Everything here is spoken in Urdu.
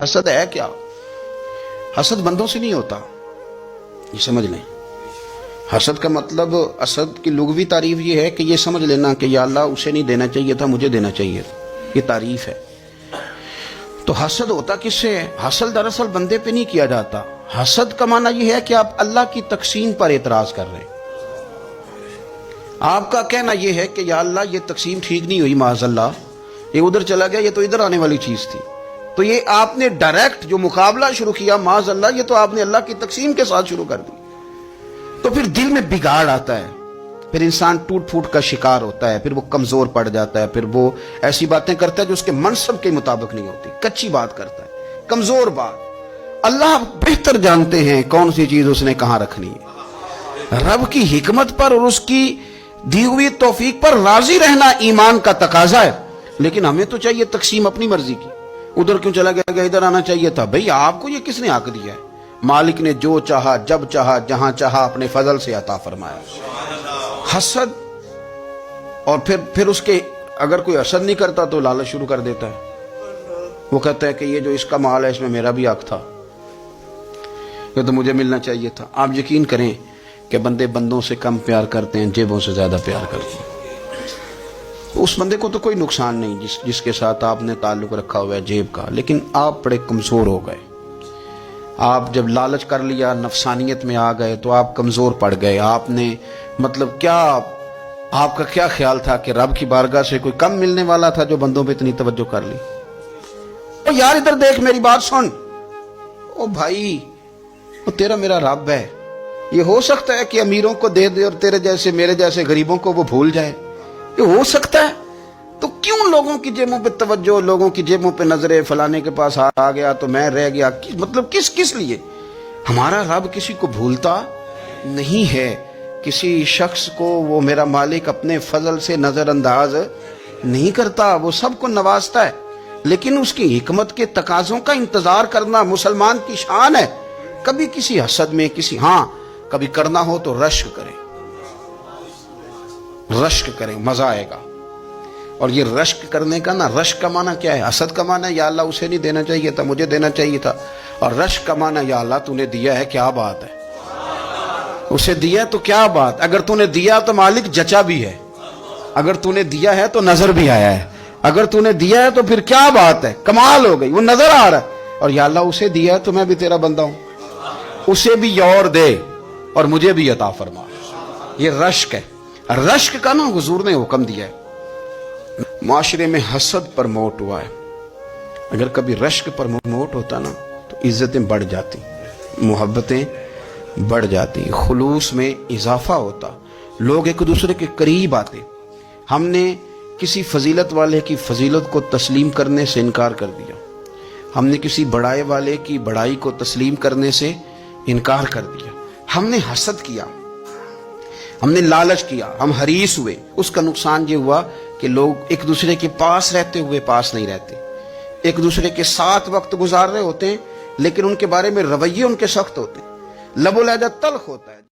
حسد ہے کیا؟ حسد بندوں سے نہیں ہوتا، یہ سمجھ لیں۔ حسد کا مطلب، حسد کی لغوی تعریف یہ ہے کہ یہ سمجھ لینا کہ یا اللہ اسے نہیں دینا چاہیے تھا، مجھے دینا چاہیے تھا، یہ تعریف ہے۔ تو حسد ہوتا کس سے ہے؟ حسد دراصل بندے پہ نہیں کیا جاتا۔ حسد کا معنی یہ ہے کہ آپ اللہ کی تقسیم پر اعتراض کر رہے ہیں۔ آپ کا کہنا یہ ہے کہ یا اللہ یہ تقسیم ٹھیک نہیں ہوئی، معاذ اللہ یہ ادھر چلا گیا، یہ تو ادھر آنے والی چیز تھی۔ تو یہ آپ نے ڈائریکٹ جو مقابلہ شروع کیا، معاذ اللہ یہ تو آپ نے اللہ کی تقسیم کے ساتھ شروع کر دی۔ تو پھر دل میں بگاڑ آتا ہے، پھر انسان ٹوٹ پھوٹ کا شکار ہوتا ہے، پھر وہ کمزور پڑ جاتا ہے، پھر وہ ایسی باتیں کرتا ہے جو اس کے منصب کے مطابق نہیں ہوتی، کچی بات کرتا ہے، کمزور بات۔ اللہ بہتر جانتے ہیں کون سی چیز اس نے کہاں رکھنی ہے۔ رب کی حکمت پر اور اس کی دی ہوئی توفیق پر راضی رہنا ایمان کا تقاضا ہے، لیکن ہمیں تو چاہیے تقسیم اپنی مرضی کی۔ ادھر کیوں چلا گیا، ادھر آنا چاہیے تھا۔ بھئی آپ کو یہ کس نے حق دیا ہے؟ مالک نے جو چاہا، جب چاہا، جہاں چاہا اپنے فضل سے عطا فرمایا۔ حسد، اور پھر اس کے اگر کوئی حسد نہیں کرتا تو لالچ شروع کر دیتا ہے۔ وہ کہتا ہے کہ یہ جو اس کا مال ہے اس میں میرا بھی حق تھا، یہ تو مجھے ملنا چاہیے تھا۔ آپ یقین کریں کہ بندے بندوں سے کم پیار کرتے ہیں، جیبوں سے زیادہ پیار کرتے ہیں۔ اس بندے کو تو کوئی نقصان نہیں جس کے ساتھ آپ نے تعلق رکھا ہوا ہے جیب کا، لیکن آپ بڑے کمزور ہو گئے۔ آپ جب لالچ کر لیا، نفسانیت میں آ گئے تو آپ کمزور پڑ گئے۔ آپ نے مطلب کیا، آپ کا کیا خیال تھا کہ رب کی بارگاہ سے کوئی کم ملنے والا تھا جو بندوں پہ اتنی توجہ کر لی؟ او یار ادھر دیکھ، میری بات سن۔ او بھائی، وہ تیرا میرا رب ہے۔ یہ ہو سکتا ہے کہ امیروں کو دے دے اور تیرے جیسے میرے جیسے غریبوں کو وہ بھول جائے؟ یہ ہو سکتا ہے؟ تو کیوں لوگوں کی جیبوں پہ توجہ، لوگوں کی جیبوں پہ نظریں، فلانے کے پاس آ گیا تو میں رہ گیا، مطلب کس لیے؟ ہمارا رب کسی کو بھولتا نہیں ہے، کسی شخص کو وہ میرا مالک اپنے فضل سے نظر انداز نہیں کرتا، وہ سب کو نوازتا ہے، لیکن اس کی حکمت کے تقاضوں کا انتظار کرنا مسلمان کی شان ہے۔ کبھی کسی حسد میں کبھی کرنا ہو تو رشک کریں، مزہ آئے گا۔ اور یہ رشک کرنے کا نا، رشک کا معنی کیا ہے؟ حسد کا معنی یا اللہ اسے نہیں دینا چاہیے تھا، مجھے دینا چاہیے تھا، اور رشک کا معنی یا اللہ تو نے دیا ہے، کیا بات ہے، اسے دیا تو کیا بات۔ اگر تو نے دیا تو مالک جچا بھی ہے، اگر تو نے دیا ہے تو نظر بھی آیا ہے، اگر تو نے دیا ہے تو پھر کیا بات ہے، کمال ہو گئی، وہ نظر آ رہا ہے۔ اور یا اللہ اسے دیا ہے تو میں بھی تیرا بندہ ہوں، اسے بھی اور دے اور مجھے بھی عطا فرما۔ یہ رشک ہے۔ رشک کا نا حضور نے حکم دیا ہے۔ معاشرے میں حسد پر موٹ ہوا ہے، اگر کبھی رشک پر موٹ ہوتا نا تو عزتیں بڑھ جاتی، محبتیں بڑھ جاتی، خلوص میں اضافہ ہوتا، لوگ ایک دوسرے کے قریب آتے۔ ہم نے کسی فضیلت والے کی فضیلت کو تسلیم کرنے سے انکار کر دیا، ہم نے کسی بڑائی والے کی بڑائی کو تسلیم کرنے سے انکار کر دیا۔ ہم نے حسد کیا، ہم نے لالچ کیا، ہم حریص ہوئے۔ اس کا نقصان یہ ہوا کہ لوگ ایک دوسرے کے پاس رہتے ہوئے پاس نہیں رہتے، ایک دوسرے کے ساتھ وقت گزار رہے ہوتے ہیں، لیکن ان کے بارے میں رویے ان کے سخت ہوتے ہیں، لب و لہجہ تلخ ہوتا ہے۔